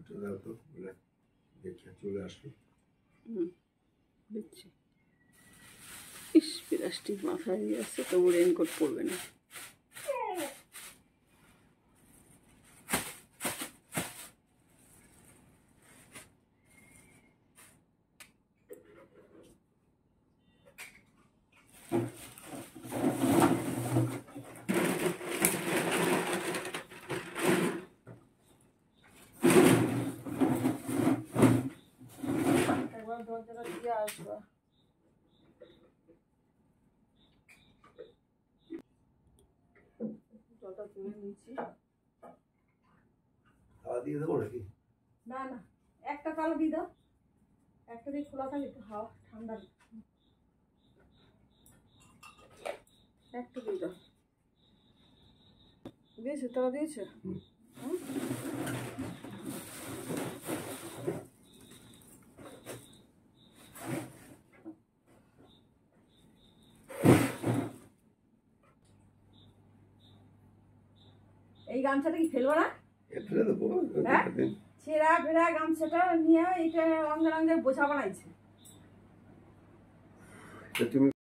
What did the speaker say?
দুটো দাও তো, বলে দেখে চলে আসলো। দিচ্ছি। ইস, প্লাস্টিক মাথায় দিয়ে আসছে, তবু রেনকোট পরবে না। দরজাটা দিয়ে আসবা। জলটা তুলে নিচ্ছি। তালা দিয়ে দেবো নাকি? না না, একটা তালা দিয়ে দাও, একটা দিয়ে খোলা থাকে, একটু হাওয়া ঠান্ডা একটা দিয়ে দাও। দিয়েছে, তালা দিয়েছে। এই গামছাটা কি ফেলবো না? ফেলে দেবো। ছেঁড়া ফেরা গামছাটা নিয়ে এটা রঙে রঙে বোঝা বানাইছে। তুমি